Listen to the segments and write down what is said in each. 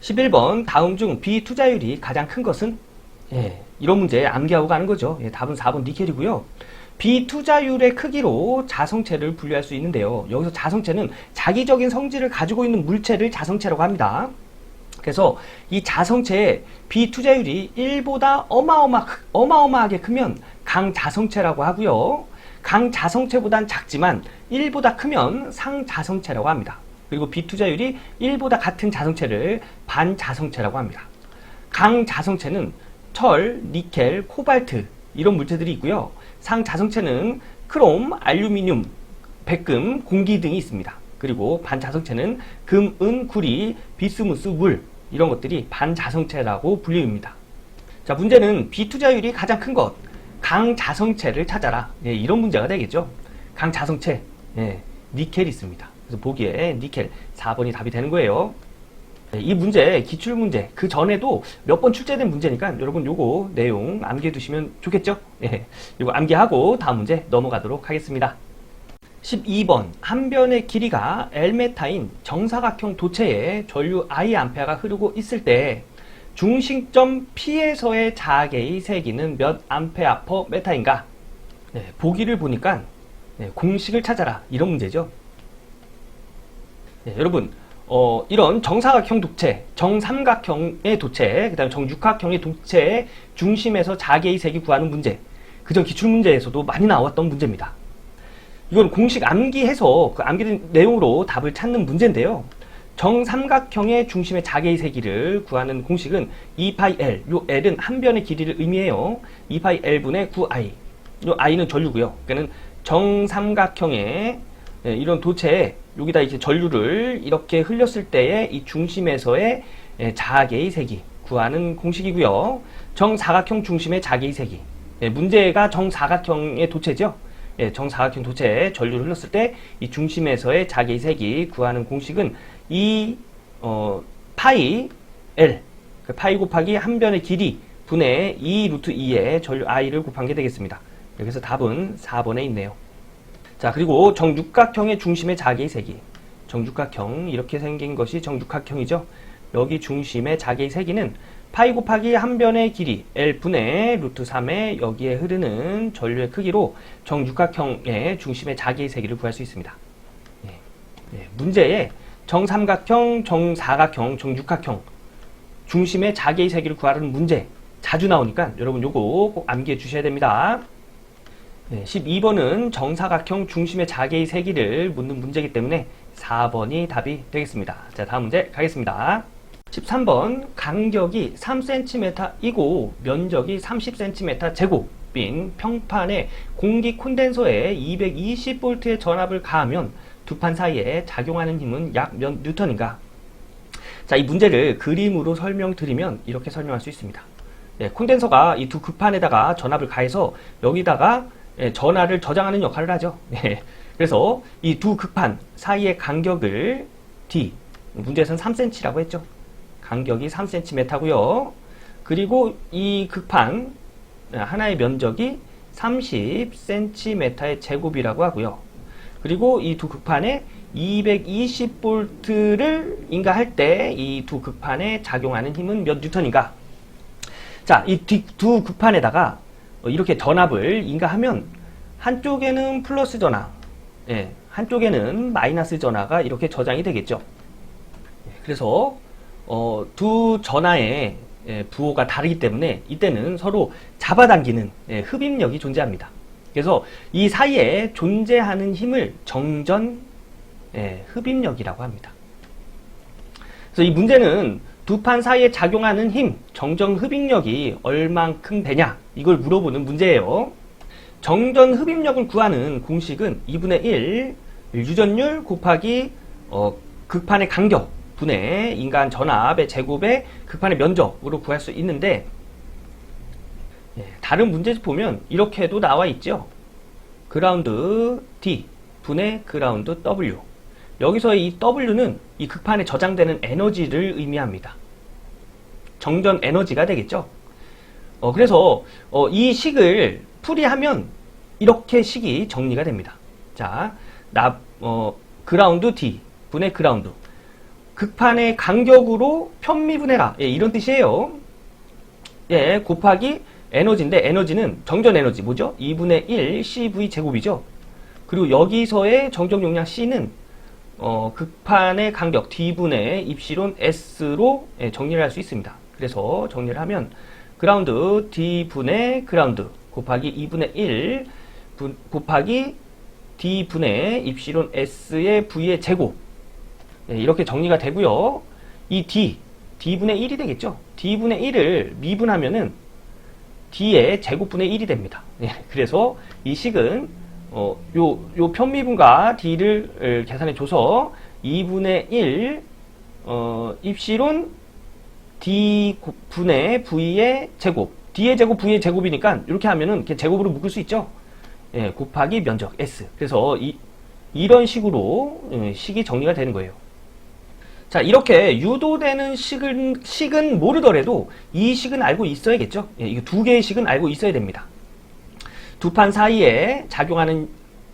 11번 다음 중 비투자율이 가장 큰 것은? 이런 문제 암기하고 가는 거죠. 답은 4번 니켈이고요. 비투자율의 크기로 자성체를 분류할 수 있는데요. 여기서 자성체는 자기적인 성질을 가지고 있는 물체를 자성체라고 합니다. 그래서 이 자성체의 비투자율이 1보다 어마어마하게 크면 강자성체라고 하고요. 강자성체보단 작지만 1보다 크면 상자성체라고 합니다. 그리고 비투자율이 1보다 같은 자성체를 반자성체라고 합니다. 강자성체는 철, 니켈, 코발트 이런 물체들이 있고요. 상자성체는 크롬, 알루미늄, 백금, 공기 등이 있습니다. 그리고 반자성체는 금, 은, 구리, 비스무스, 물 이런 것들이 반자성체라고 불립니다. 자, 문제는 비투자율이 가장 큰 것, 강자성체를 찾아라. 이런 문제가 되겠죠. 강자성체, 니켈이 있습니다. 그래서 보기에 니켈 4번이 답이 되는 거예요. 이 문제, 기출문제, 그 전에도 몇 번 출제된 문제니까 여러분 요거 내용 암기해 두시면 좋겠죠? 요거 암기하고 다음 문제 넘어가도록 하겠습니다. 12번 한 변의 길이가 Lm인 정사각형 도체에 전류 I아가 흐르고 있을 때 중심점 P에서의 자개의 세기는 몇 암페어 퍼 메타인가? 보기를 보니까 공식을 찾아라 이런 문제죠. 여러분 이런 정사각형 도체, 정삼각형의 도체, 그 다음에 정육각형의 도체의 중심에서 자개의 색이 구하는 문제, 그전 기출문제에서도 많이 나왔던 문제입니다. 이건 공식 암기해서 그 암기된 내용으로 답을 찾는 문제인데요. 정삼각형의 중심의 자개의 세기를 구하는 공식은 2πL, 요 L은 한 변의 길이를 의미해요. 2πL분의 9I, 요 I는 전류고요. 그러니까 정삼각형의 이런 도체에 여기다 이제 전류를 이렇게 흘렸을 때의 이 중심에서의 자개의 세기 구하는 공식이고요. 정사각형 중심의 자개의 세기. 문제가 정사각형의 도체죠. 정사각형 도체에 전류를 흘렸을 때 이 중심에서의 자개의 세기 구하는 공식은 파이 L, 파이 곱하기 한 변의 길이 분의 2 루트 2의 전류 I를 곱한 게 되겠습니다. 여기서 답은 4번에 있네요. 자, 그리고 정육각형의 중심의 자개의 세기. 정육각형, 이렇게 생긴 것이 정육각형이죠. 여기 중심의 자개의 세기는 파이 곱하기 한 변의 길이 L분의 루트 3의 여기에 흐르는 전류의 크기로 정육각형의 중심의 자개의 세기를 구할 수 있습니다. 문제에 정삼각형, 정사각형, 정육각형 중심의 자개의 세기를 구하라는 문제 자주 나오니까 여러분 요거 꼭 암기해 주셔야 됩니다. 12번은 정사각형 중심의 자개의 세기를 묻는 문제이기 때문에 4번이 답이 되겠습니다. 자, 다음 문제 가겠습니다. 13번 간격이 3cm이고 면적이 30cm 제곱인 평판에 공기 콘덴서에 220V의 전압을 가하면 두 판 사이에 작용하는 힘은 약 몇 뉴턴인가? 자, 이 문제를 그림으로 설명드리면 이렇게 설명할 수 있습니다. 콘덴서가 이 두 극판에다가 전압을 가해서 여기다가 전하를 저장하는 역할을 하죠. 그래서 이 두 극판 사이의 간격을 D, 문제에서는 3cm라고 했죠. 간격이 3cm고요. 그리고 이 극판 하나의 면적이 30cm의 제곱이라고 하고요. 그리고 이 두 극판에 220V를 인가할 때 이 두 극판에 작용하는 힘은 몇 뉴턴인가? 자, 이 두 극판에다가 이렇게 전압을 인가하면 한쪽에는 플러스 전하, 한쪽에는 마이너스 전하가 이렇게 저장이 되겠죠. 그래서 두 전하의 부호가 다르기 때문에 이때는 서로 잡아당기는 흡입력이 존재합니다. 그래서 이 사이에 존재하는 힘을 정전 흡입력이라고 합니다. 그래서 이 문제는 두 판 사이에 작용하는 힘, 정전 흡입력이 얼만큼 되냐 이걸 물어보는 문제예요. 정전 흡입력을 구하는 공식은 2분의 1 유전율 곱하기 극판의 간격 분의 인간 전압의 제곱의 극판의 면적으로 구할 수 있는데 다른 문제집 보면 이렇게도 나와 있죠. 그라운드 D 분의 그라운드 W. 여기서 이 W는 이 극판에 저장되는 에너지를 의미합니다. 정전 에너지가 되겠죠. 그래서 이 식을 풀이하면 이렇게 식이 정리가 됩니다. 자, 그라운드 D 분의 그라운드. 극판의 간격으로 편미분해라. 예, 이런 뜻이에요. 예, 곱하기 에너지인데 에너지는 정전 에너지 뭐죠? 2분의 1 CV 제곱이죠. 그리고 여기서의 정적 용량 C는 극판의 간격 D분의 입시론 S로 예, 정리를 할 수 있습니다. 그래서 정리를 하면 그라운드 D분의 그라운드 곱하기 2분의 1 곱하기 D분의 입시론 S의 V의 제곱 예, 이렇게 정리가 되고요. 이 D분의 1이 되겠죠. D분의 1을 미분하면은 D의 제곱분의 1이 됩니다. 예, 그래서 이 식은 요 편미분과 D를 계산해 줘서 2분의 1 입시론 D분의 V의 제곱 D의 제곱 V의 제곱이니까 이렇게 하면은 이렇게 제곱으로 묶을 수 있죠. 예, 곱하기 면적 S. 그래서 이런 식으로 식이 정리가 되는 거예요. 자, 이렇게 유도되는 식은 모르더라도 이 식은 알고 있어야겠죠. 예, 이거 두 개의 식은 알고 있어야 됩니다. 두 판 사이에 작용하는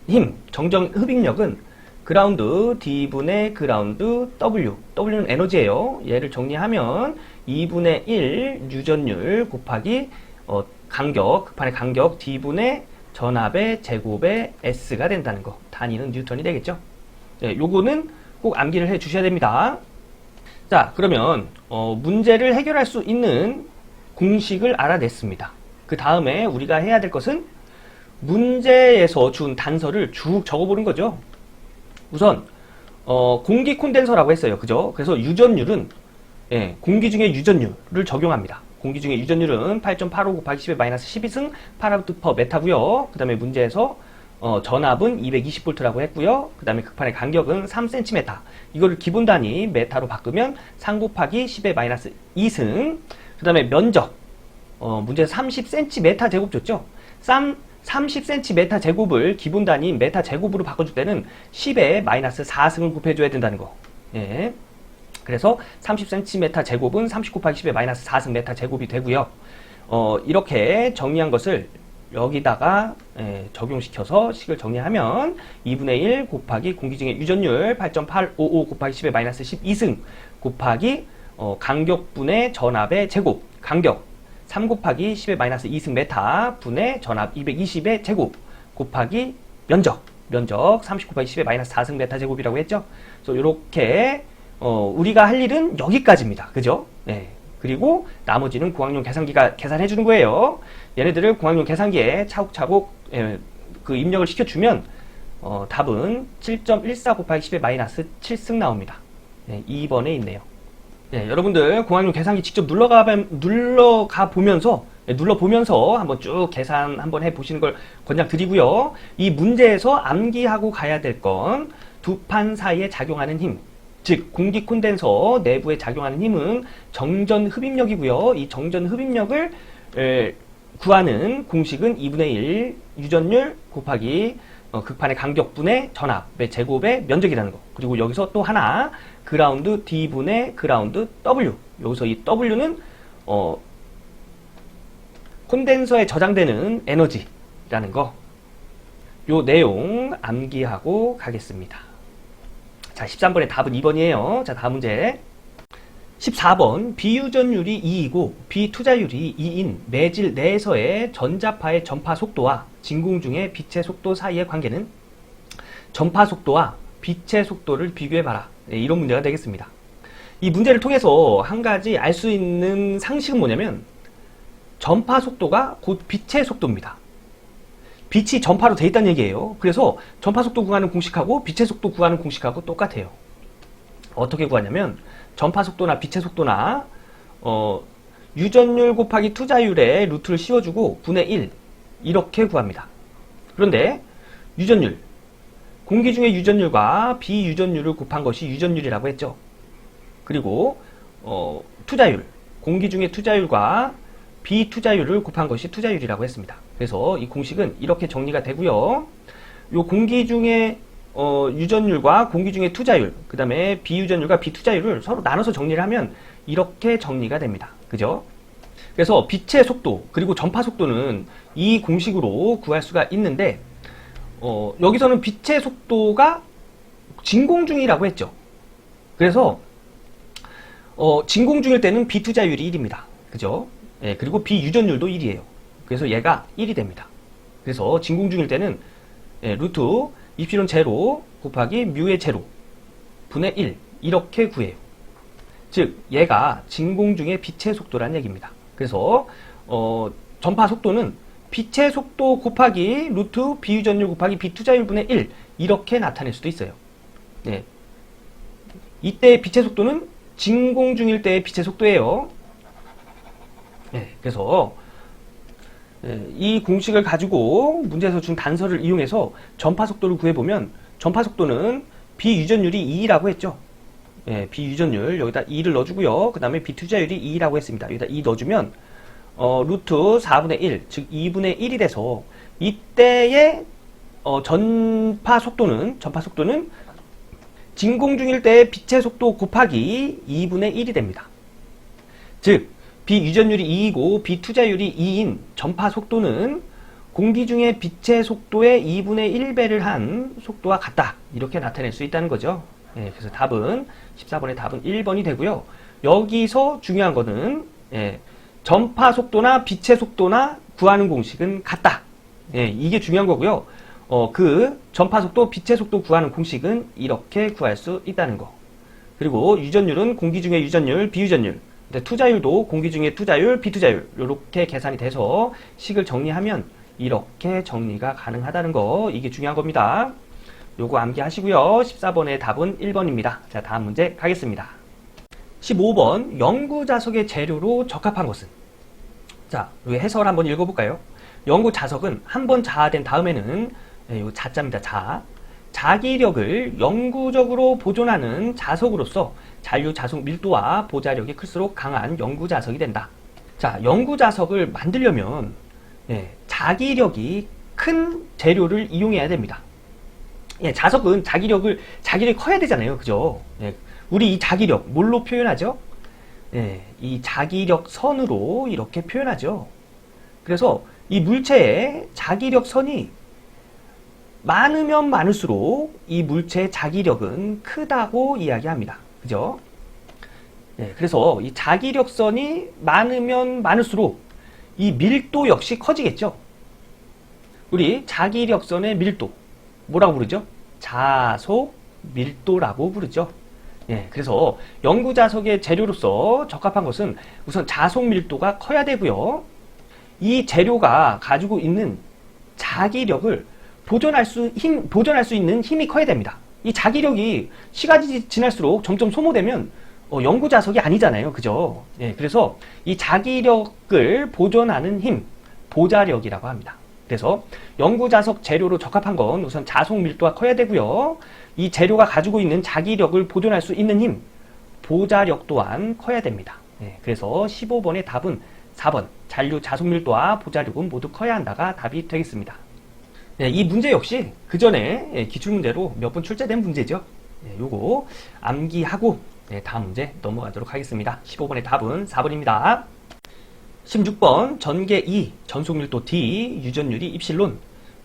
힘, 정정 흡입력은 그라운드 D분의 그라운드 W. W는 에너지예요. 얘를 정리하면 2분의 1 유전율 곱하기 간격, 극판의 간격 D분의 전압의 제곱의 S가 된다는 거. 단위는 뉴턴이 되겠죠. 예, 요거는 꼭 암기를 해 주셔야 됩니다. 자, 그러면 문제를 해결할 수 있는 공식을 알아냈습니다. 그 다음에 우리가 해야 될 것은 문제에서 준 단서를 쭉 적어보는 거죠. 우선 공기 콘덴서라고 했어요. 그죠? 그래서 유전율은 예, 공기 중에 유전율을 적용합니다. 공기 중에 유전율은 8.85 곱하기 10의 마이너스 12승 8Vm/M고요. 그 다음에 문제에서 전압은 220V라고 했고요. 그 다음에 극판의 간격은 3cm. 이거를 기본 단위 메타로 바꾸면 3 곱하기 10의 마이너스 2승. 그 다음에 면적. 문제에서 30cm 제곱 줬죠. 30cm 제곱을 기본 단위 메타 제곱으로 바꿔줄 때는 10의 마이너스 4승을 곱해줘야 된다는 거. 예. 그래서 30cm 제곱은 30 곱하기 10의 마이너스 4승 메타 제곱이 되고요. 이렇게 정리한 것을 여기다가 적용시켜서 식을 정리하면 2분의 1 곱하기 공기 중의 유전율 8.855 곱하기 10의 마이너스 12승 곱하기 간격분의 전압의 제곱 간격 3 곱하기 10의 마이너스 2승 메타 분의 전압 220의 제곱 곱하기 면적 30 곱하기 10의 마이너스 4승 메타 제곱이라고 했죠. 그래서 이렇게 우리가 할 일은 여기까지입니다. 그죠? 네. 그리고 나머지는 공학용 계산기가 계산해 주는 거예요. 얘네들을 공학용 계산기에 차곡차곡 그 입력을 시켜주면 답은 7.14 곱하기 10의 마이너스 7승 나옵니다. 네, 2번에 있네요. 네, 여러분들 공학용 계산기 직접 눌러가 보면서 한번 쭉 계산 한번 해보시는 걸 권장드리고요. 이 문제에서 암기하고 가야 될 건 두 판 사이에 작용하는 힘, 즉 공기 콘덴서 내부에 작용하는 힘은 정전 흡입력이고요. 이 정전 흡입력을 구하는 공식은 2분의 1 유전율 곱하기 극판의 간격분의 전압의 제곱의 면적이라는 거. 그리고 여기서 또 하나 그라운드 D분의 그라운드 W. 여기서 이 W는 콘덴서에 저장되는 에너지라는 거. 요 내용 암기하고 가겠습니다. 자, 13번의 답은 2번이에요. 자, 다음 문제. 14번. 비유전율이 2이고 비투자율이 2인 매질 내에서의 전자파의 전파 속도와 진공 중의 빛의 속도 사이의 관계는 전파 속도와 빛의 속도를 비교해봐라. 네, 이런 문제가 되겠습니다. 이 문제를 통해서 한 가지 알 수 있는 상식은 뭐냐면 전파 속도가 곧 빛의 속도입니다. 빛이 전파로 돼 있다는 얘기예요. 그래서 전파 속도 구하는 공식하고 빛의 속도 구하는 공식하고 똑같아요. 어떻게 구하냐면 전파 속도나 빛의 속도나 유전율 곱하기 투자율에 루트를 씌워주고 분의 1 이렇게 구합니다. 그런데 유전율, 공기 중의 유전율과 비유전율을 곱한 것이 유전율이라고 했죠. 그리고 투자율, 공기 중의 투자율과 비투자율을 곱한 것이 투자율이라고 했습니다. 그래서 이 공식은 이렇게 정리가 되고요. 요 공기 중에 유전율과 공기 중의 투자율, 그 다음에 비유전율과 비투자율을 서로 나눠서 정리를 하면 이렇게 정리가 됩니다. 그죠? 그래서 빛의 속도 그리고 전파 속도는 이 공식으로 구할 수가 있는데 여기서는 빛의 속도가 진공 중이라고 했죠. 그래서 진공 중일 때는 비투자율이 1입니다. 그죠? 예, 그리고 비유전율도 1이에요. 그래서 얘가 1이 됩니다. 그래서 진공 중일 때는 루트 입실론 제로 곱하기 뮤의 제로 분의 1 이렇게 구해요. 즉 얘가 진공 중의 빛의 속도란 얘기입니다. 그래서 전파 속도는 빛의 속도 곱하기 루트 비유전율 곱하기 비투자율 분의 1 이렇게 나타낼 수도 있어요. 네. 이때 빛의 속도는 진공 중일 때의 빛의 속도예요. 네. 그래서 이 공식을 가지고 문제에서 준 단서를 이용해서 전파 속도를 구해보면 전파 속도는 비유전율이 2라고 했죠. 예, 비유전율 여기다 2를 넣어주고요. 그 다음에 비투자율이 2라고 했습니다. 여기다 2 넣어주면 루트 4분의 1, 즉 2분의 1이 돼서 이때의 전파 속도는 진공 중일 때의 빛의 속도 곱하기 2분의 1이 됩니다. 즉 비유전율이 2이고 비투자율이 2인 전파 속도는 공기 중의 빛의 속도의 2분의 1배를 한 속도와 같다. 이렇게 나타낼 수 있다는 거죠. 예, 그래서 답은 14번의 답은 1번이 되고요. 여기서 중요한 거는 전파 속도나 빛의 속도나 구하는 공식은 같다. 예, 이게 중요한 거고요. 그 전파 속도, 빛의 속도 구하는 공식은 이렇게 구할 수 있다는 거. 그리고 유전율은 공기 중의 유전율, 비유전율. 근데 투자율도 공기 중의 투자율, 비투자율. 이렇게 계산이 돼서 식을 정리하면 이렇게 정리가 가능하다는 거. 이게 중요한 겁니다. 요거 암기하시고요. 14번의 답은 1번입니다. 자, 다음 문제 가겠습니다. 15번 연구자석의 재료로 적합한 것은? 자, 여기 해설 한번 읽어볼까요? 연구자석은 한번 자아된 다음에는 요 자자입니다. 자기력을 영구적으로 보존하는 자석으로서 잔류 자석 밀도와 보자력이 클수록 강한 연구자석이 된다. 자, 연구자석을 만들려면 자기력이 큰 재료를 이용해야 됩니다. 자석은 자기력이 커야 되잖아요. 그죠? 우리 이 자기력, 뭘로 표현하죠? 이 자기력 선으로 이렇게 표현하죠. 그래서 이 물체의 자기력 선이 많으면 많을수록 이 물체의 자기력은 크다고 이야기합니다. 그죠? 그래서 이 자기력선이 많으면 많을수록 이 밀도 역시 커지겠죠? 우리 자기력선의 밀도, 뭐라고 부르죠? 자속 밀도라고 부르죠. 그래서 연구자석의 재료로서 적합한 것은 우선 자속 밀도가 커야 되고요. 이 재료가 가지고 있는 자기력을 보존할 수 있는 힘이 커야 됩니다. 이 자기력이 시간이 지날수록 점점 소모되면 연구자석이 아니잖아요. 그죠? 그래서 이 자기력을 보존하는 힘, 보자력이라고 합니다. 그래서 연구자석 재료로 적합한 건 우선 자속 밀도가 커야 되고요. 이 재료가 가지고 있는 자기력을 보존할 수 있는 힘, 보자력 또한 커야 됩니다. 그래서 15번의 답은 4번, 잔류 자속 밀도와 보자력은 모두 커야 한다가 답이 되겠습니다. 이 문제 역시 그 전에 기출문제로 몇 번 출제된 문제죠. 요거 암기하고 다음 문제 넘어가도록 하겠습니다. 15번의 답은 4번입니다. 16번 전개 2, 전속밀도 D, 유전율이 입실론,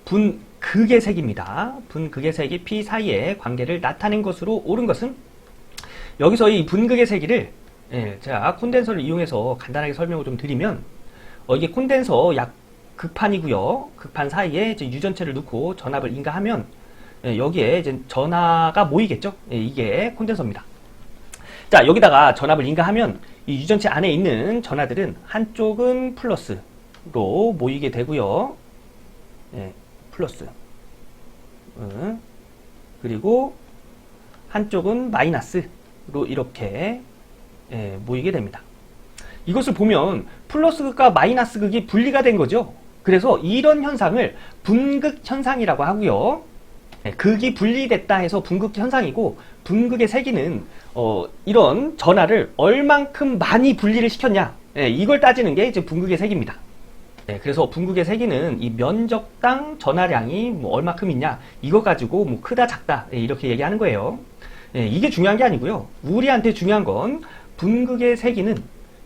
분극의 색입니다. 분극의 색이 P 사이의 관계를 나타낸 것으로 옳은 것은? 여기서 이 분극의 세기를 제가 콘덴서를 이용해서 간단하게 설명을 좀 드리면 이게 콘덴서 극판이고요. 극판 사이에 이제 유전체를 넣고 전압을 인가하면 여기에 이제 전하가 모이겠죠. 이게 콘덴서입니다. 자, 여기다가 전압을 인가하면 이 유전체 안에 있는 전하들은 한쪽은 플러스로 모이게 되고요. 플러스. 그리고 한쪽은 마이너스로 이렇게 모이게 됩니다. 이것을 보면 플러스 극과 마이너스 극이 분리가 된 거죠. 그래서 이런 현상을 분극 현상이라고 하고요. 극이 분리됐다 해서 분극 현상이고, 분극의 세기는 이런 전하를 얼만큼 많이 분리를 시켰냐, 이걸 따지는 게 이제 분극의 세기입니다. 그래서 분극의 세기는 이 면적당 전하량이 뭐 얼마큼 있냐, 이거 가지고 뭐 크다 작다 이렇게 얘기하는 거예요. 이게 중요한 게 아니고요. 우리한테 중요한 건 분극의 세기는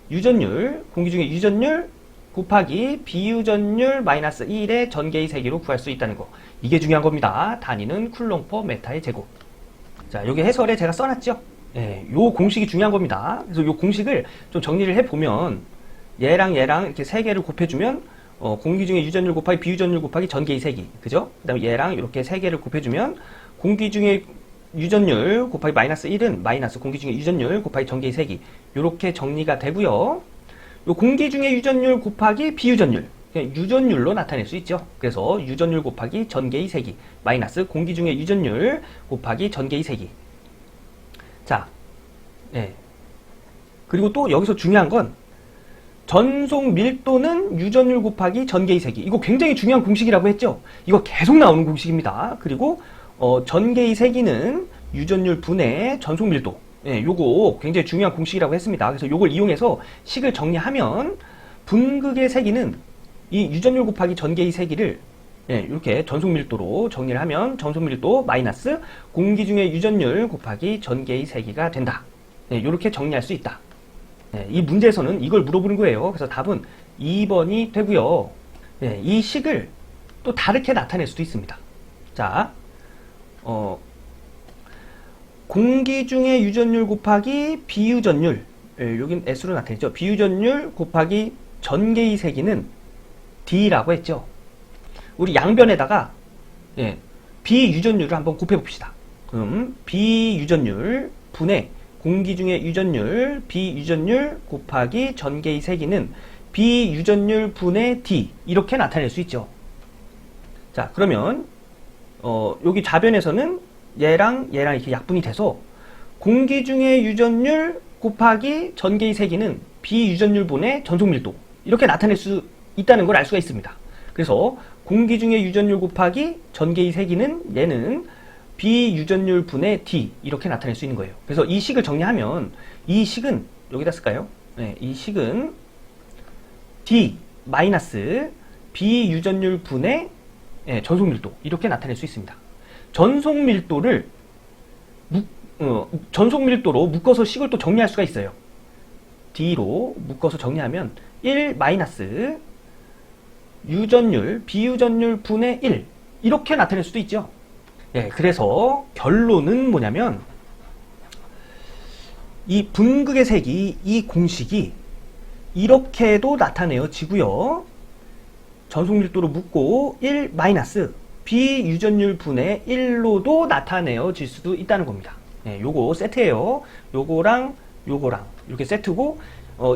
유전율, 공기 중에 유전율 곱하기 비유전율 마이너스 1의 전개의 세기로 구할 수 있다는 거. 이게 중요한 겁니다. 단위는 쿨롱 퍼 메타의 제곱. 자, 여기 해설에 제가 써놨죠? 요 공식이 중요한 겁니다. 그래서 요 공식을 좀 정리를 해보면 얘랑 얘랑 이렇게 세 개를 곱해주면 공기 중에 유전율 곱하기 비유전율 곱하기 전개의 세기, 그죠? 그 다음에 얘랑 이렇게 세 개를 곱해주면 공기 중에 유전율 곱하기 마이너스 1은 마이너스 공기 중에 유전율 곱하기 전개의 세기, 요렇게 정리가 되고요. 요 공기 중에 유전율 곱하기 비유전율, 그냥 유전율로 나타낼 수 있죠. 그래서 유전율 곱하기 전개의 세기 마이너스 공기 중에 유전율 곱하기 전개의 세기. 자, 그리고 또 여기서 중요한 건 전속 밀도는 유전율 곱하기 전개의 세기. 이거 굉장히 중요한 공식이라고 했죠. 이거 계속 나오는 공식입니다. 그리고 전개의 세기는 유전율 분의 전속 밀도. 요거 굉장히 중요한 공식이라고 했습니다. 그래서 요걸 이용해서 식을 정리하면 분극의 세기는 이 유전율 곱하기 전개의 세기를 이렇게 전속 밀도로 정리를 하면 전속 밀도 마이너스 공기 중의 유전율 곱하기 전개의 세기가 된다. 이렇게 정리할 수 있다. 이 문제에서는 이걸 물어보는 거예요. 그래서 답은 2번이 되고요. 이 식을 또 다르게 나타낼 수도 있습니다. 자, 공기 중의 유전율 곱하기 비유전율, 여긴 S로 나타냈죠. 비유전율 곱하기 전개의 세기는 D라고 했죠. 우리 양변에다가 비유전율을 한번 곱해봅시다. 그럼 비유전율 분의 공기 중에 유전율, 비유전율 곱하기 전개의 세기는 비유전율 분의 D, 이렇게 나타낼 수 있죠. 자, 그러면 여기 좌변에서는 얘랑 얘랑 이렇게 약분이 돼서 공기 중에 유전율 곱하기 전개의 세기는 비유전율 분의 전속 밀도, 이렇게 나타낼 수 있다는 걸 알 수가 있습니다. 그래서 공기 중에 유전율 곱하기 전개의 세기는 얘는 비유전율 분의 D, 이렇게 나타낼 수 있는 거예요. 그래서 이 식을 정리하면 이 식은 여기다 쓸까요? 이 식은 D 마이너스 비유전율 분의 전속 밀도, 이렇게 나타낼 수 있습니다. 전속 밀도를 전속 밀도로 묶어서 식을 또 정리할 수가 있어요. D로 묶어서 정리하면 1 마이너스 유전율, 비유전율 분의 1, 이렇게 나타낼 수도 있죠. 그래서 결론은 뭐냐면 이 분극의 세기, 이 공식이 이렇게도 나타내어지고요. 전속 밀도로 묶고 1 마이너스 비유전율 분의 1로도 나타내어질 수도 있다는 겁니다. 요거 세트예요. 요거랑 요거랑 이렇게 세트고,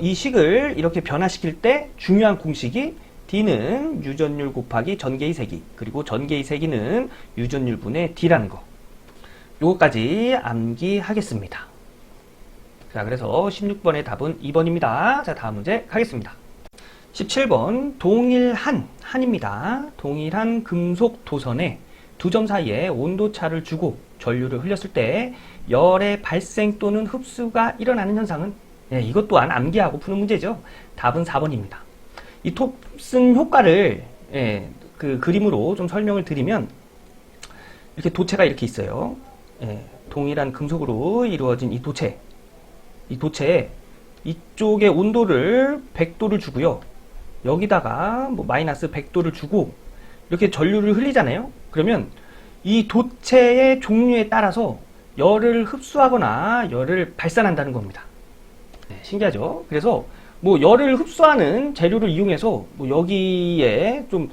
이 식을 이렇게 변화시킬 때 중요한 공식이 D는 유전율 곱하기 전개의 세기, 그리고 전개의 세기는 유전율 분의 D라는 거. 요거까지 암기하겠습니다. 자, 그래서 16번의 답은 2번입니다. 자, 다음 문제 가겠습니다. 17번 한입니다. 동일한 금속 도선에 두 점 사이에 온도차를 주고 전류를 흘렸을 때 열의 발생 또는 흡수가 일어나는 현상은, 이것 또한 암기하고 푸는 문제죠. 답은 4번입니다. 이 톱슨 효과를 그 그림으로 좀 설명을 드리면 이렇게 도체가 이렇게 있어요. 동일한 금속으로 이루어진 이 도체에 이쪽에 온도를 100도를 주고요. 여기다가 뭐 마이너스 100도를 주고 이렇게 전류를 흘리잖아요. 그러면 이 도체의 종류에 따라서 열을 흡수하거나 열을 발산한다는 겁니다. 신기하죠? 그래서 뭐 열을 흡수하는 재료를 이용해서 뭐 여기에 좀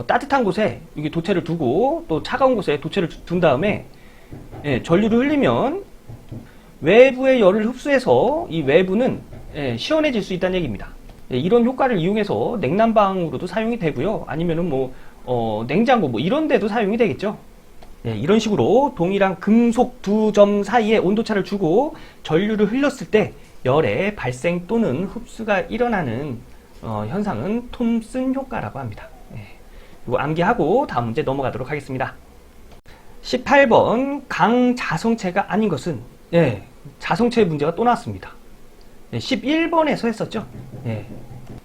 따뜻한 곳에 여기 도체를 두고 또 차가운 곳에 도체를 둔 다음에 전류를 흘리면 외부의 열을 흡수해서 이 외부는 시원해질 수 있다는 얘기입니다. 이런 효과를 이용해서 냉난방으로도 사용이 되고요. 아니면은 뭐 냉장고 뭐 이런 데도 사용이 되겠죠. 이런 식으로 동일한 금속 두 점 사이에 온도차를 주고 전류를 흘렸을 때 열의 발생 또는 흡수가 일어나는 현상은 톰슨 효과라고 합니다. 이거 암기하고 다음 문제 넘어가도록 하겠습니다. 18번 강자성체가 아닌 것은, 자성체 문제가 또 나왔습니다. 11번에서 했었죠.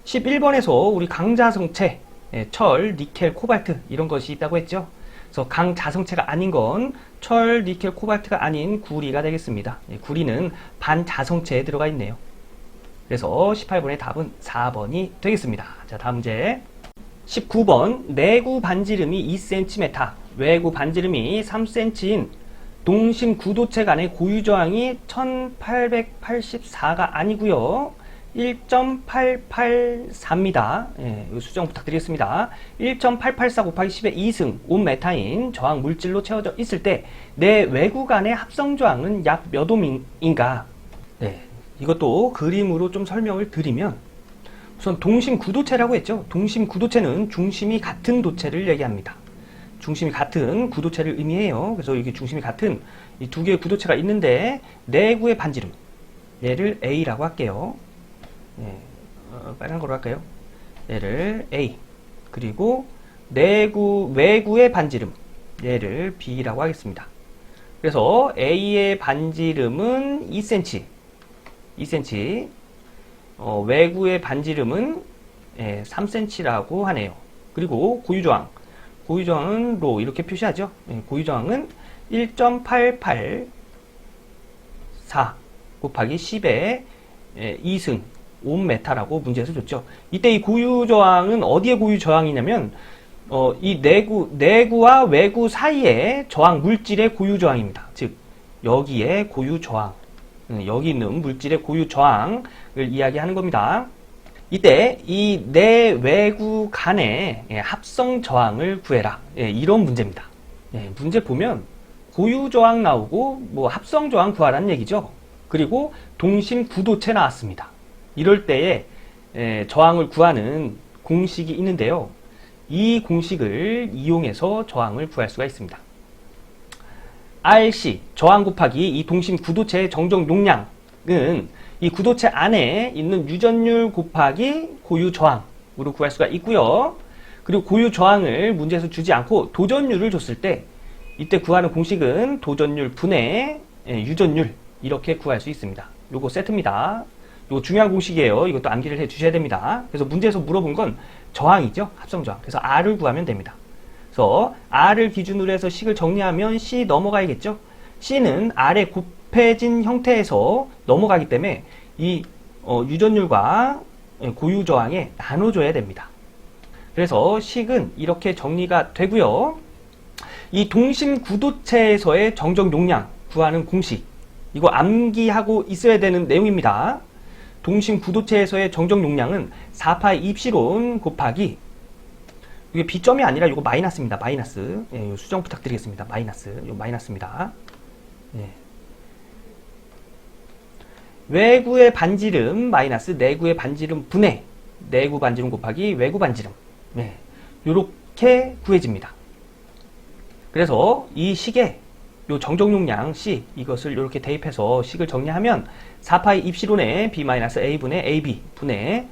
11번에서 우리 강자성체, 철, 니켈, 코발트 이런 것이 있다고 했죠. 그래서 강자성체가 아닌 건 철, 니켈, 코발트가 아닌 구리가 되겠습니다. 구리는 반자성체에 들어가 있네요. 그래서 18번의 답은 4번이 되겠습니다. 자, 다음 문제. 19번 내구 반지름이 2cm, 외구 반지름이 3cm인 동심 구도체 간의 고유 저항이 1884가 아니고요. 1.884입니다. 예, 수정 부탁드리겠습니다. 1.884 곱하기 10의 2승 온메타인 저항 물질로 채워져 있을 때 내 외구 간의 합성 저항은 약 몇 옴인가? 네, 이것도 그림으로 좀 설명을 드리면 우선 동심 구도체라고 했죠. 동심 구도체는 중심이 같은 도체를 얘기합니다. 중심이 같은 구도체를 의미해요. 그래서 이게 중심이 같은 이 두 개의 구도체가 있는데 내구의 반지름 얘를 A라고 할게요. 예, 빨간 거로 할까요? 얘를 A 그리고 외구의 반지름 얘를 B라고 하겠습니다. 그래서 A의 반지름은 2cm 외구의 반지름은 3cm라고 하네요. 그리고 고유저항은 로 이렇게 표시하죠. 고유저항은 1.884 곱하기 10의 2승 온메타라고 문제에서 줬죠. 이때 이 고유저항은 어디에 고유저항이냐면 이 내구와 외구 사이의 저항 물질의 고유저항입니다. 즉 여기에 고유저항 여기 있는 물질의 고유저항을 이야기하는 겁니다. 이때 이 내외구 간의 합성 저항을 구해라. 이런 문제입니다. 문제 보면 고유 저항 나오고 뭐 합성 저항 구하라는 얘기죠. 그리고 동심 구도체 나왔습니다. 이럴 때에 저항을 구하는 공식이 있는데요. 이 공식을 이용해서 저항을 구할 수가 있습니다. RC 저항 곱하기 이 동심 구도체의 정적 용량은 이 구도체 안에 있는 유전율 곱하기 고유 저항으로 구할 수가 있고요. 그리고 고유 저항을 문제에서 주지 않고 도전율을 줬을 때 이때 구하는 공식은 도전율 분의 유전율 이렇게 구할 수 있습니다. 요거 세트입니다. 요거 중요한 공식이에요. 이것도 암기를 해 주셔야 됩니다. 그래서 문제에서 물어본 건 저항이죠. 합성 저항. 그래서 R을 구하면 됩니다. 그래서 R을 기준으로 해서 식을 정리하면 C 넘어가야겠죠. C는 R의 곱해진 형태에서 넘어가기 때문에 이 유전율과 고유 저항에 나눠줘야 됩니다. 그래서 식은 이렇게 정리가 되고요. 이 동심 구도체에서의 정적 용량 구하는 공식 이거 암기하고 있어야 되는 내용입니다. 동심 구도체에서의 정적 용량은 4파이 입시론 곱하기 이게 B점이 아니라 이거 마이너스입니다. 마이너스. 요 수정 부탁드리겠습니다. 마이너스. 요 마이너스입니다. 외구의 반지름 마이너스 내구의 반지름 분의 내구 반지름 곱하기 외구 반지름. 요렇게 구해집니다. 그래서 이 식에 요 정적 용량 C 이것을 이렇게 대입해서 식을 정리하면 4파이 입시론의 B-A분의 AB 분의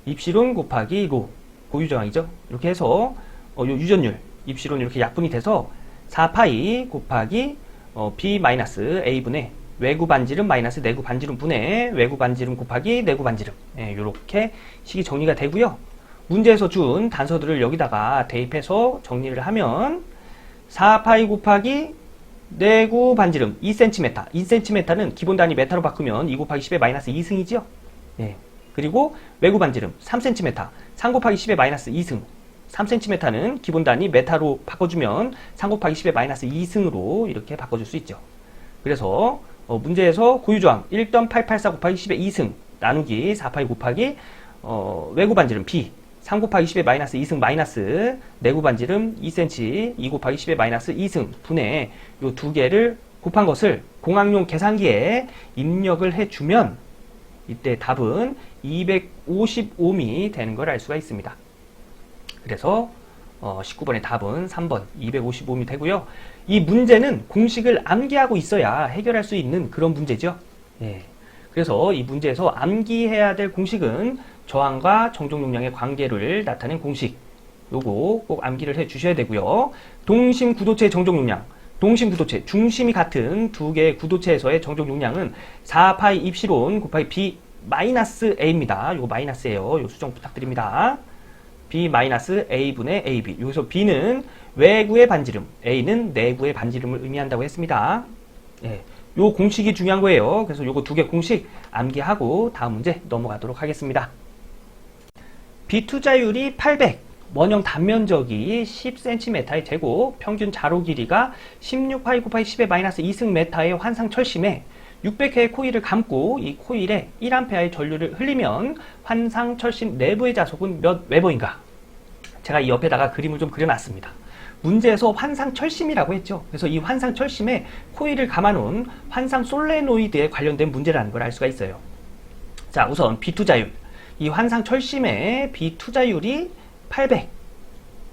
입시론 곱하기 로 고유저항이죠. 이렇게 해서 요 유전율 입시론 이렇게 약분이 돼서 4파이 곱하기 B-A분의 외구 반지름 마이너스 내구 반지름 분의 외구 반지름 곱하기 내구 반지름 이렇게 식이 정리가 되고요. 문제에서 준 단서들을 여기다가 대입해서 정리를 하면 4파이 곱하기 내구 반지름 2cm 2cm는 기본 단위 메타로 바꾸면 2 곱하기 10의 마이너스 2승이죠. 그리고 외구 반지름 3cm 3 곱하기 10의 마이너스 2승 3cm는 기본 단위 메타로 바꿔주면 3 곱하기 10의 마이너스 2승으로 이렇게 바꿔줄 수 있죠. 그래서 문제에서 고유저항 1.884 곱하기 10의 2승 나누기 4파이 곱하기 외구 반지름 B 3 곱하기 10의 마이너스 2승 마이너스 내구 반지름 2cm 2 곱하기 10의 마이너스 2승 분의 요 두 개를 곱한 것을 공학용 계산기에 입력을 해주면 이때 답은 255옴이 되는 걸 알 수가 있습니다. 그래서 19번의 답은 3번 255옴이 되고요. 이 문제는 공식을 암기하고 있어야 해결할 수 있는 그런 문제죠. 그래서 이 문제에서 암기해야 될 공식은 저항과 정적 용량의 관계를 나타낸 공식 요거 꼭 암기를 해 주셔야 되고요. 동심 구도체의 정적 용량 동심 구도체 중심이 같은 두 개의 구도체에서의 정적 용량은 4파이 입시론 곱하기 B 마이너스 A입니다. 요거 마이너스예요. 요 수정 부탁드립니다. B 마이너스 A분의 AB 여기서 B는 외구의 반지름 A는 내구의 반지름을 의미한다고 했습니다. 요 공식이 중요한 거예요. 그래서 요거 두 개 공식 암기하고 다음 문제 넘어가도록 하겠습니다. B 투자율이 800 원형 단면적이 10cm의 제곱, 평균 자로 길이가 16파이 곱하기 10의 마이너스 2승 m의 환상 철심에 600회의 코일을 감고 이 코일에 1A의 전류를 흘리면 환상 철심 내부의 자속은 몇 웨버인가? 제가 이 옆에다가 그림을 좀 그려놨습니다. 문제에서 환상 철심이라고 했죠. 그래서 이 환상 철심에 코일을 감아놓은 환상 솔레노이드에 관련된 문제라는 걸 알 수가 있어요. 자, 우선 비투자율. 이 환상 철심의 비투자율이 800.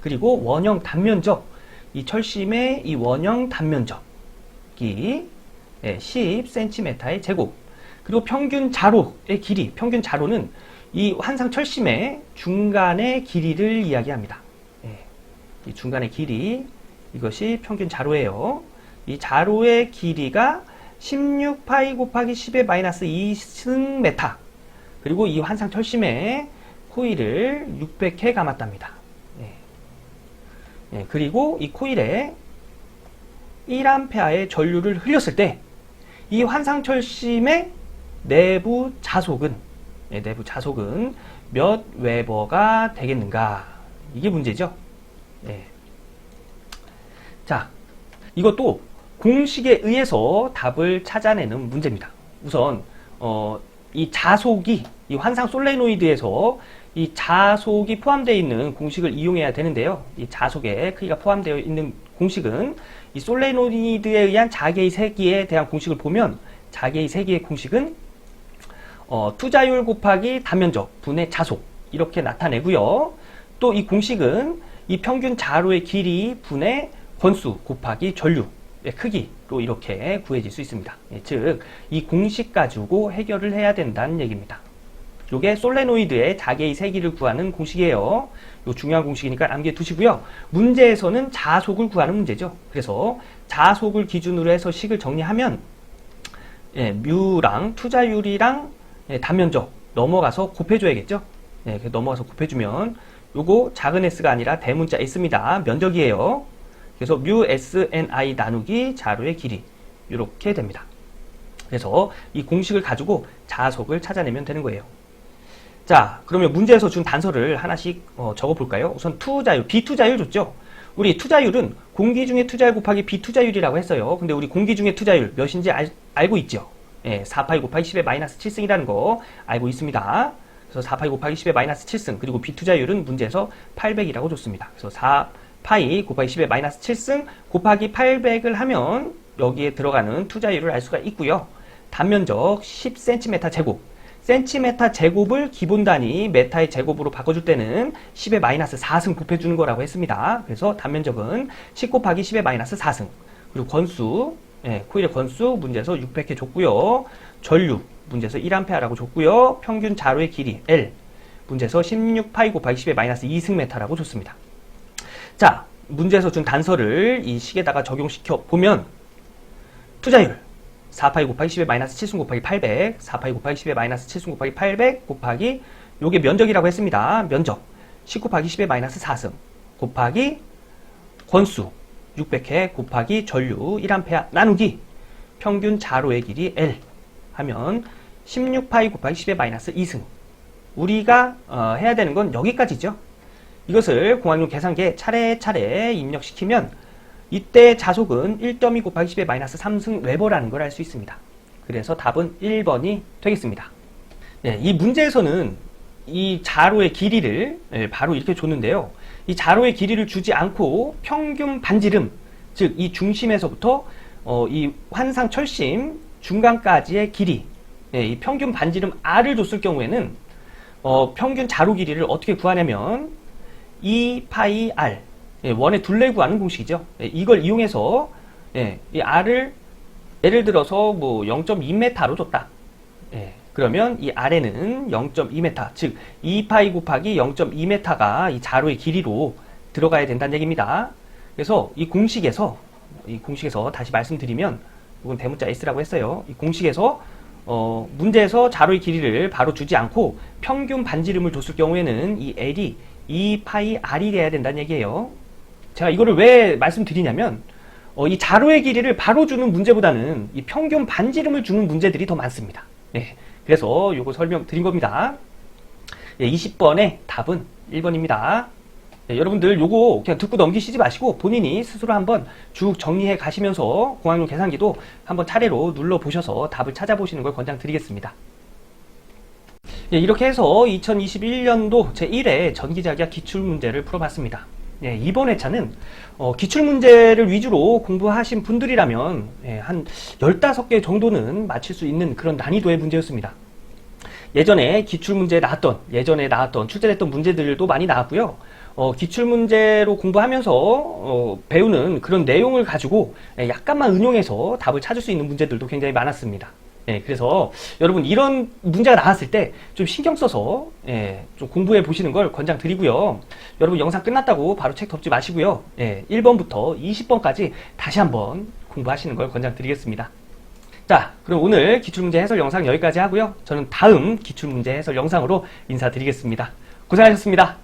그리고 원형 단면적. 이 철심의 이 원형 단면적이 10cm의 제곱. 그리고 평균 자로의 길이. 평균 자로는 이 환상 철심의 중간의 길이를 이야기합니다. 이 중간의 길이, 이것이 평균 자로예요. 이 자로의 길이가 16파이 곱하기 10의 마이너스 2승 메타. 그리고 이 환상 철심에 코일을 600회 감았답니다. 그리고 이 코일에 1A의 전류를 흘렸을 때 이 환상 철심의 내부 자속은 몇 웨버가 되겠는가? 이게 문제죠. 자, 이것도 공식에 의해서 답을 찾아내는 문제입니다. 우선 이 자속이, 이 환상 솔레노이드에서 이 자속이 포함되어 있는 공식을 이용해야 되는데요. 이 자속의 크기가 포함되어 있는 공식은 이 솔레노이드에 의한 자개의 세기에 대한 공식을 보면, 자개의 세기의 공식은 투자율 곱하기 단면적 분의 자속, 이렇게 나타내고요. 또 이 공식은 이 평균 자로의 길이 분의 권수 곱하기 전류의 크기로 이렇게 구해질 수 있습니다. 즉, 이 공식 가지고 해결을 해야 된다는 얘기입니다. 이게 솔레노이드의 자개의 세기를 구하는 공식이에요. 이거 중요한 공식이니까 암기해 두시고요. 문제에서는 자속을 구하는 문제죠. 그래서 자속을 기준으로 해서 식을 정리하면 뮤랑 투자율이랑 단면적 넘어가서 곱해줘야겠죠. 넘어가서 곱해주면 요거 작은 s가 아니라 대문자 s입니다. 면적이에요. 그래서 뮤 SNI 나누기 자로의 길이, 이렇게 됩니다. 그래서 이 공식을 가지고 자속을 찾아내면 되는 거예요. 자, 그러면 문제에서 준 단서를 하나씩 적어볼까요? 우선 투자율, 비투자율 줬죠? 우리 투자율은 공기 중의 투자율 곱하기 비투자율이라고 했어요. 근데 우리 공기 중의 투자율 몇인지 알고 있죠? 4파이 곱하기 10의 마이너스 7승이라는 거 알고 있습니다. 그래서 4파이 곱하기 10의 마이너스 7승, 그리고 비투자율은 문제에서 800이라고 줬습니다. 그래서 4파이 곱하기 10의 마이너스 7승 곱하기 800을 하면 여기에 들어가는 투자율을 알 수가 있고요. 단면적 10cm 제곱, 센티메타 제곱을 기본 단위 메타의 제곱으로 바꿔줄 때는 10의 마이너스 4승 곱해주는 거라고 했습니다. 그래서 단면적은 10 곱하기 10의 마이너스 4승. 그리고 권수, 코일의 권수 문제에서 600회 줬고요. 전류 문제에서 1A라고 줬고요. 평균 자로의 길이 L 문제에서 16파이 곱하기 10의 마이너스 2승 메타라고 줬습니다. 자, 문제에서 준 단서를 이 식에다가 적용시켜 보면 투자율 4파이 곱하기 10의 마이너스 7승 곱하기 800, 4파이 곱하기 10의 마이너스 7승 곱하기 800 곱하기 요게 면적이라고 했습니다. 면적 10 곱하기 10의 마이너스 4승 곱하기 권수 600회 곱하기 전류 1A 나누기 평균 자로의 길이 L 하면 16파이 곱하기 10의 마이너스 2승. 우리가 해야 되는 건 여기까지죠. 이것을 공학용 계산기에 차례차례 입력시키면 이때 자속은 1.2 곱하기 10의 마이너스 3승 웨버라는 걸 알 수 있습니다. 그래서 답은 1번이 되겠습니다. 이 문제에서는 이 자로의 길이를 바로 이렇게 줬는데요. 이 자로의 길이를 주지 않고 평균 반지름, 즉 이 중심에서부터 이 환상 철심 중간까지의 길이, 이 평균 반지름 R을 줬을 경우에는 평균 자로 길이를 어떻게 구하냐면 2파이 R, 원의 둘레 구하는 공식이죠. 이걸 이용해서 이 R을 예를 들어서 뭐 0.2m로 줬다. 그러면 이 R에는 0.2m, 즉 2파이 곱하기 0.2m가 이 자로의 길이로 들어가야 된다는 얘기입니다. 그래서 이 공식에서 다시 말씀드리면, 이건 대문자 S라고 했어요. 이 공식에서 문제에서 자로의 길이를 바로 주지 않고 평균 반지름을 줬을 경우에는 이 L이 2파이 R이 돼야 된다는 얘기예요. 제가 이거를 왜 말씀드리냐면 이 자로의 길이를 바로 주는 문제보다는 이 평균 반지름을 주는 문제들이 더 많습니다. 그래서 요거 설명드린 겁니다. 20번의 답은 1번입니다. 여러분들 요거 그냥 듣고 넘기시지 마시고 본인이 스스로 한번 쭉 정리해 가시면서 공학용 계산기도 한번 차례로 눌러보셔서 답을 찾아보시는 걸 권장드리겠습니다. 이렇게 해서 2021년도 제1회 전기자기학 기출문제를 풀어봤습니다. 이번 회차는 기출문제를 위주로 공부하신 분들이라면 한 15개 정도는 맞힐 수 있는 그런 난이도의 문제였습니다. 예전에 기출문제에 예전에 나왔던 출제됐던 문제들도 많이 나왔고요. 기출문제로 공부하면서 배우는 그런 내용을 가지고 약간만 응용해서 답을 찾을 수 있는 문제들도 굉장히 많았습니다. 그래서 여러분 이런 문제가 나왔을 때 좀 신경 써서 좀 공부해 보시는 걸 권장드리고요. 여러분 영상 끝났다고 바로 책 덮지 마시고요. 1번부터 20번까지 다시 한번 공부하시는 걸 권장드리겠습니다. 자, 그럼 오늘 기출문제 해설 영상 여기까지 하고요. 저는 다음 기출문제 해설 영상으로 인사드리겠습니다. 고생하셨습니다.